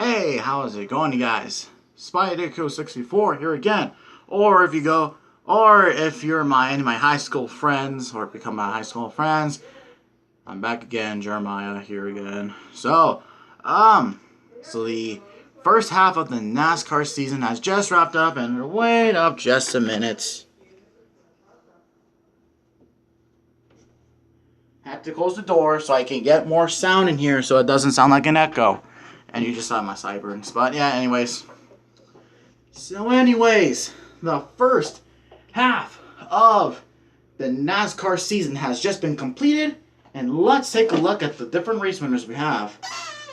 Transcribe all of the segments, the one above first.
Hey, how's it going, you guys? Spydico64 here again. Or if you're any of my high school friends, or become my high school friends, I'm back again, Jeremiah here again. So the first half of the NASCAR season has just wrapped up, and wait up just a minute. Had to close the door so I can get more sound in here so it doesn't sound like an echo. And you just saw my sideburns. But yeah, anyways. The first half of the NASCAR season has just been completed. And let's take a look at the different race winners we have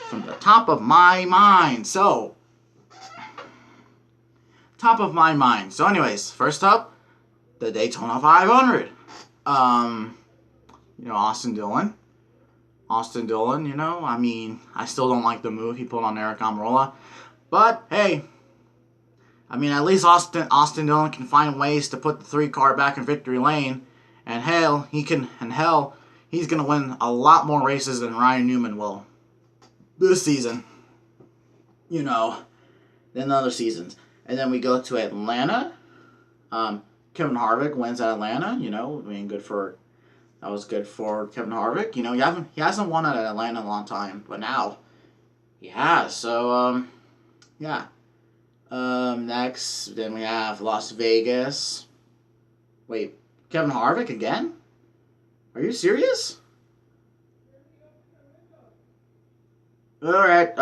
from the top of my mind. So anyways, first up, the Daytona 500. Austin Dillon, I still don't like the move he pulled on Eric Almirola. But, hey, at least Austin Dillon can find ways to put the 3-car back in victory lane. And he's going to win a lot more races than Ryan Newman will this season. Than other seasons. And then we go to Atlanta. Kevin Harvick wins at Atlanta, that was good for Kevin Harvick. He hasn't won at Atlanta in a long time, but now he has. So, yeah. Next, then we have Las Vegas. Wait, Kevin Harvick again? Are you serious? Alright,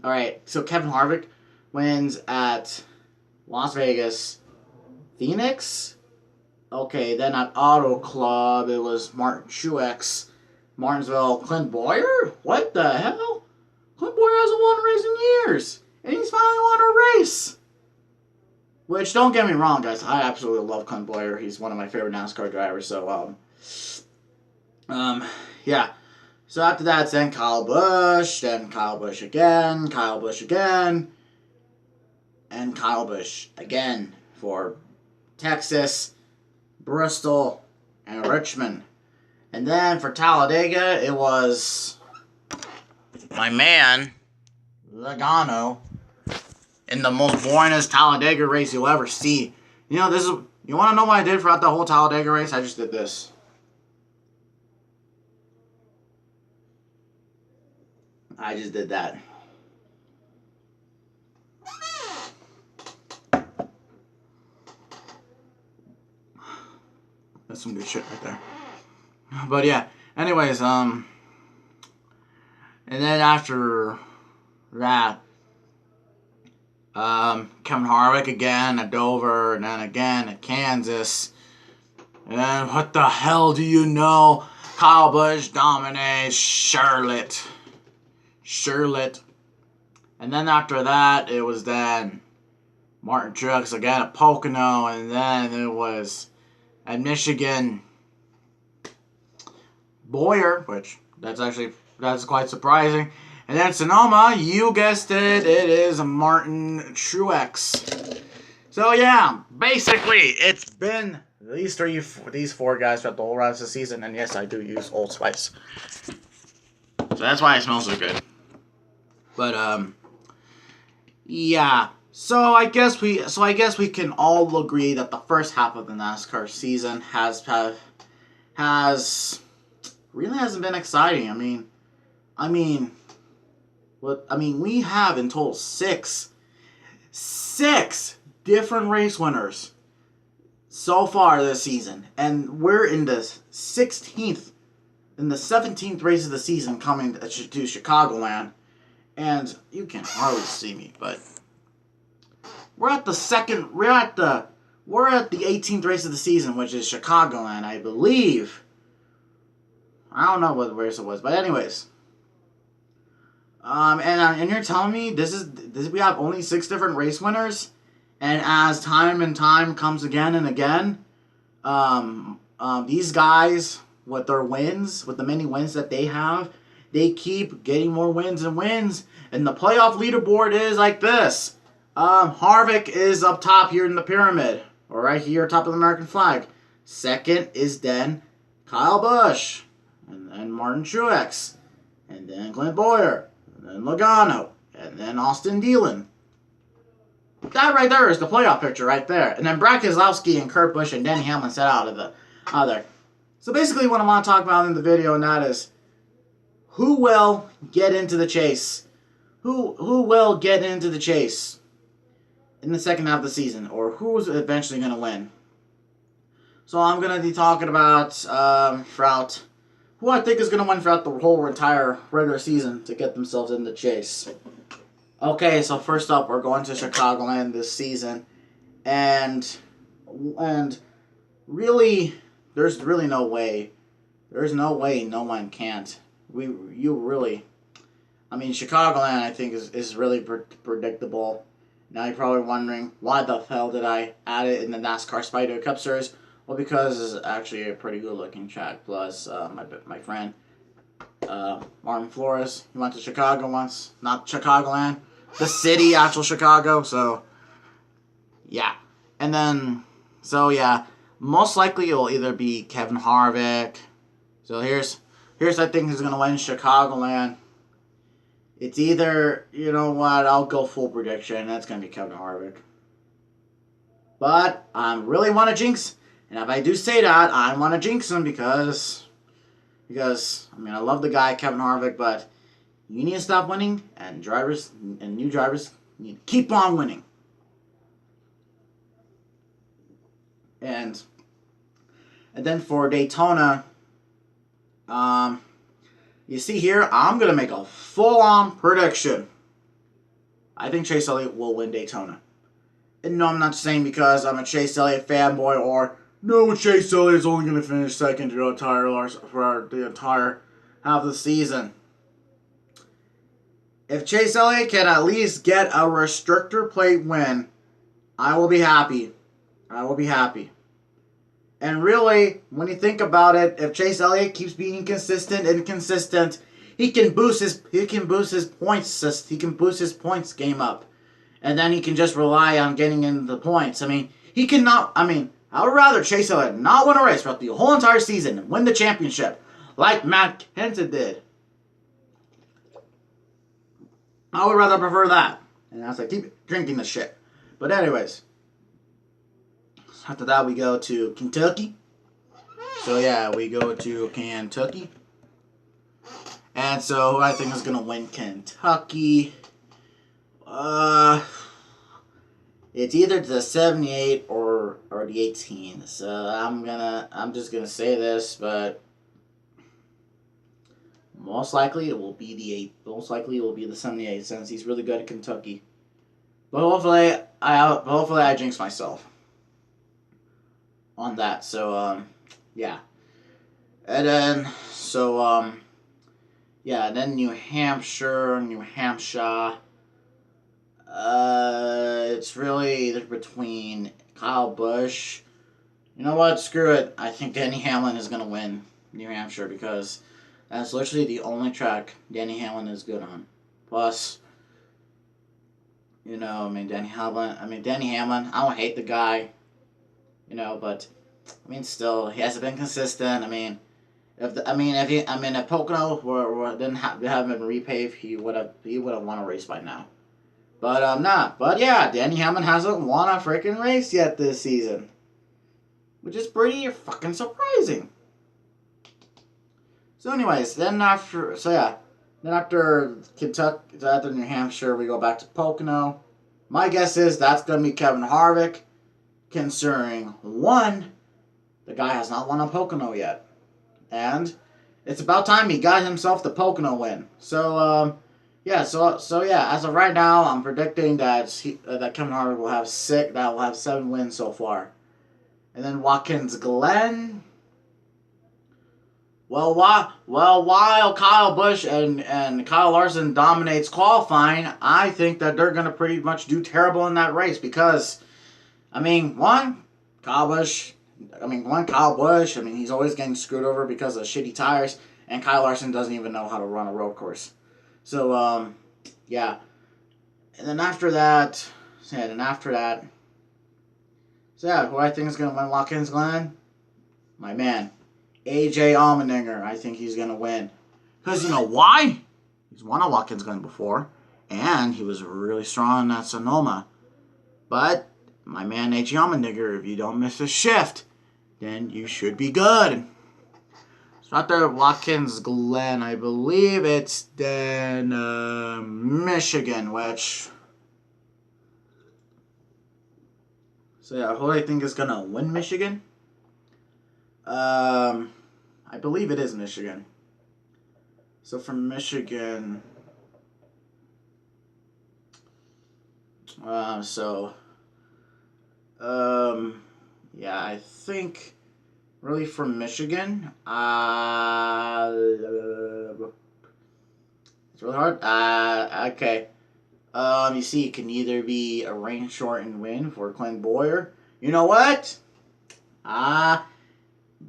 Alright, so Kevin Harvick wins at Las Vegas, Phoenix. Okay, then at Auto Club, it was Martin Truex, Martinsville, Clint Bowyer? What the hell? Clint Bowyer hasn't won a race in years, and he's finally won a race. Which, don't get me wrong, guys, I absolutely love Clint Bowyer. He's one of my favorite NASCAR drivers, so, yeah. So after that, it's then Kyle Busch again, and Kyle Busch again for Texas, Bristol, and Richmond. And then for Talladega, it was my man, Logano, in the most boringest Talladega race you'll ever see. You want to know what I did throughout the whole Talladega race? I just did this. I just did that. That's some good shit right there. But yeah, anyways, and then after that, Kevin Harvick again at Dover, and then again at Kansas. And what the hell do you know? Kyle Busch dominates Charlotte. And then after that, it was then Martin Truex again at Pocono, and then it was at Michigan, Bowyer, which that's quite surprising. And then Sonoma, you guessed it, it is Martin Truex. So yeah, basically it's been these four guys throughout the whole rest of the season, and yes, I do use Old Spice. So that's why it smells so good. But yeah. So I guess we can all agree that the first half of the NASCAR season has really hasn't been exciting. We have in total six different race winners so far this season, and we're in the 17th race of the season coming to Chicagoland, and you can hardly see me, but we're at the 18th race of the season, which is Chicagoland, I believe. I don't know what race it was, but anyways. And you're telling me we have only 6 different race winners, and as time and time comes again and again, these guys with their wins, with the many wins that they have, they keep getting more wins and wins, and the playoff leaderboard is like this. Harvick is up top here in the pyramid, or right here, top of the American flag. Second is Kyle Busch, and then Martin Truex, and then Clint Bowyer, and then Logano, and then Austin Dillon. That right there is the playoff picture right there. And then Brad Keselowski and Kurt Busch and Denny Hamlin set out of there. So basically what I want to talk about in the video, and that is who will get into the chase. Who will get into the chase in the second half of the season, or who's eventually going to win. So I'm going to be talking about throughout who I think is going to win throughout the whole entire regular season to get themselves in the chase. Okay, so first up, we're going to Chicagoland this season, and really, there's really no way. There's no way no one can't. Chicagoland, I think, is really predictable. Now you're probably wondering, why the hell did I add it in the NASCAR Spider Cup Series? Well, because it's actually a pretty good-looking track. Plus, my friend, Martin Flores, he went to Chicago once. Not Chicagoland. The city, actual Chicago. So, yeah. And then, most likely it will either be Kevin Harvick. So here's I think who's going to win Chicagoland. It's either, you know what, I'll go full prediction. That's going to be Kevin Harvick. But I really want to jinx. And if I do say that, I want to jinx him because I love the guy, Kevin Harvick, but you need to stop winning, and new drivers need to keep on winning. And then for Daytona, you see here, I'm going to make a full-on prediction. I think Chase Elliott will win Daytona. And no, I'm not saying because I'm a Chase Elliott fanboy, or no, Chase Elliott is only going to finish second for the entire half of the season. If Chase Elliott can at least get a restrictor plate win, I will be happy. And really, when you think about it, if Chase Elliott keeps being consistent and consistent, he can boost his points game up, and then he can just rely on getting into the points. I would rather Chase Elliott not win a race throughout the whole entire season and win the championship, like Matt Kenseth did. I would rather prefer that. And I was like, keep drinking this shit. But anyways, after that we go to Kentucky. So yeah, we go to Kentucky. And so who I think is gonna win Kentucky? It's either the 78 or the 18. So I'm just gonna say this, but most likely it will be the 78 since he's really good at Kentucky. But hopefully I jinx myself on that. So yeah. And then then New Hampshire. It's really either between Kyle Busch. You know what? Screw it. I think Denny Hamlin is going to win New Hampshire because that's literally the only track Denny Hamlin is good on. Plus, Denny Hamlin, I don't hate the guy, but, still, he hasn't been consistent. If Pocono hadn't been repaved, he would have won a race by now. But, not. But, yeah, Denny Hamlin hasn't won a freaking race yet this season. Which is pretty fucking surprising. So, anyways, after Kentucky, after New Hampshire, we go back to Pocono. My guess is that's going to be Kevin Harvick, considering, one, the guy has not won a Pocono yet. And it's about time he got himself the Pocono win. So, as of right now, I'm predicting that Kevin Harvick will have 7 wins so far. And then Watkins Glen. Well, while Kyle Busch and Kyle Larson dominates qualifying, I think that they're going to pretty much do terrible in that race because, Kyle Busch, he's always getting screwed over because of shitty tires, and Kyle Larson doesn't even know how to run a road course. So, yeah. And then after that, who I think is going to win Watkins Glen? My man, AJ Allmendinger. I think he's going to win. Because you know why? He's won a Watkins Glen before, and he was really strong in that Sonoma. But my man H. Yamandigger, if you don't miss a shift, then you should be good. So after Watkins Glen, I believe it's then Michigan, which... So yeah, who I think is going to win Michigan? I believe it is Michigan. So from Michigan... yeah, I think really from Michigan. It's really hard. Okay. You see, it can either be a rain shortened win for Clint Boyer. You know what?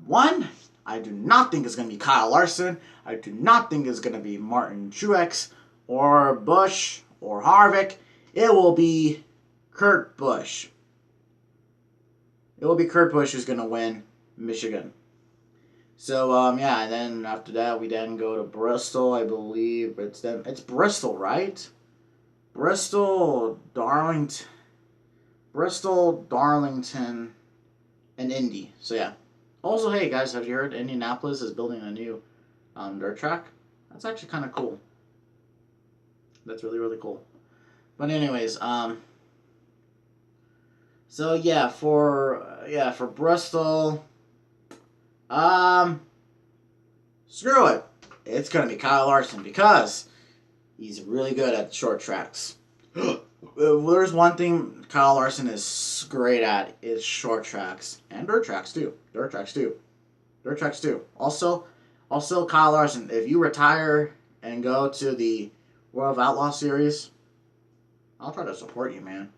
One, I do not think it's going to be Kyle Larson. I do not think it's going to be Martin Truex or Busch or Harvick. It will be Kurt Busch. It will be Kurt Busch who's going to win Michigan. So, yeah, and then after that, we then go to Bristol, I believe. It's Bristol, right? Bristol, Darlington, and Indy. So, yeah. Also, hey, guys, have you heard Indianapolis is building a new dirt track? That's actually kind of cool. That's really, really cool. But anyways, so yeah, for Bristol, screw it. It's gonna be Kyle Larson because he's really good at short tracks. There's one thing Kyle Larson is great at is short tracks and dirt tracks too. Also, Kyle Larson, if you retire and go to the World of Outlaw series, I'll try to support you, man.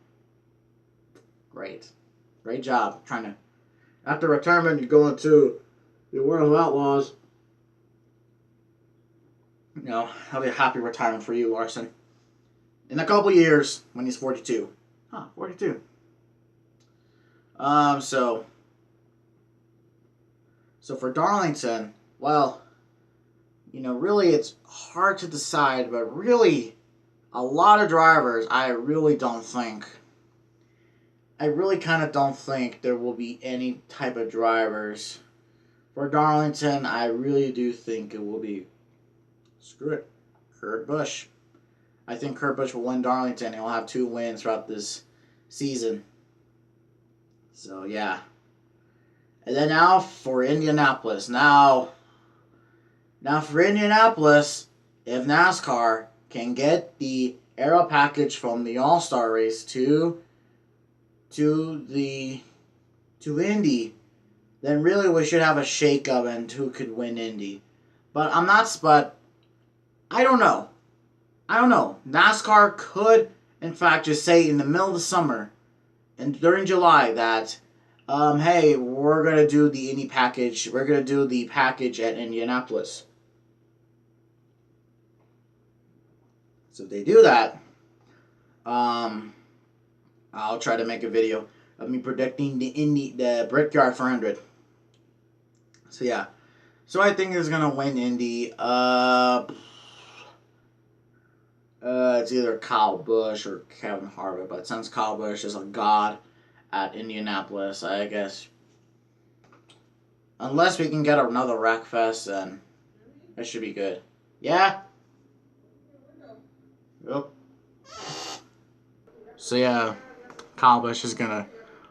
Great job. After retirement, you go into the World of Outlaws. You know, that'll be a happy retirement for you, Larson. In a couple years, when he's 42. 42. So for Darlington, well, you know, really it's hard to decide, but really, a lot of drivers, I really kind of don't think there will be any type of drivers. For Darlington, I really do think it will be, Kurt Busch. I think Kurt Busch will win Darlington. He'll have 2 wins throughout this season. So, yeah. And then now for Indianapolis. Now for Indianapolis, if NASCAR can get the aero package from the All-Star race to Indy, then really we should have a shake-up and who could win Indy. But I don't know. NASCAR could, in fact, just say in the middle of the summer and during July that, hey, we're going to do the Indy package. We're going to do the package at Indianapolis. So if they do that, I'll try to make a video of me predicting the Brickyard 400. So yeah. So I think it's gonna win Indy. It's either Kyle Busch or Kevin Harvick, but since Kyle Busch is a god at Indianapolis, I guess unless we can get another wreck fest, then it should be good. Yeah. Yep. So yeah, Kyle Busch is gonna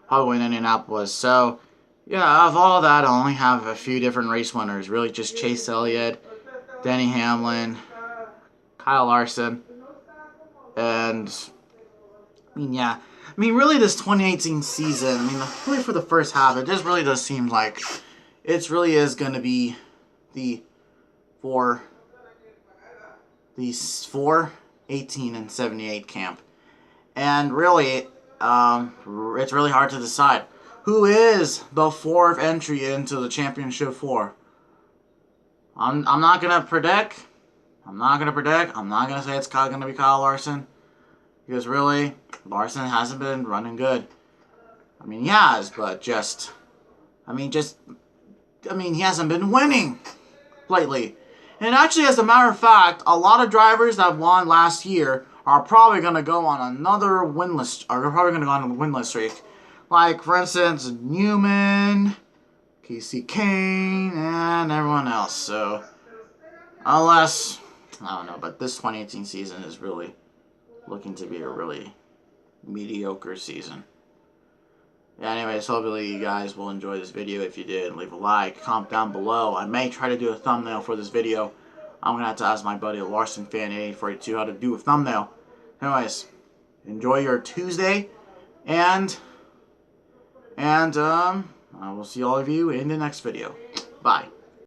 probably win Indianapolis. So yeah, of all that, I only have a few different race winners. Really, just Chase Elliott, Denny Hamlin, Kyle Larson, and really this 2018 season. Really for the first half, it just really does seem like it really is gonna be the 4, 18, and 78 camp. And really, it's really hard to decide who is the 4th entry into the championship 4. I'm not gonna predict. I'm not gonna say it's gonna be Kyle Larson, because really, Larson hasn't been running good. He has, but he hasn't been winning lately. And actually, as a matter of fact, a lot of drivers that won last year are probably going to go on another winless, or they're probably going to go on a winless streak. Like, for instance, Newman, Casey Kane, and everyone else. So, unless, I don't know, but this 2018 season is really looking to be a really mediocre season. Yeah, anyways, hopefully you guys will enjoy this video. If you did, leave a like, comment down below. I may try to do a thumbnail for this video. I'm going to have to ask my buddy Larson Fan 842 how to do a thumbnail. Anyways, enjoy your Tuesday, and I will see all of you in the next video. Bye.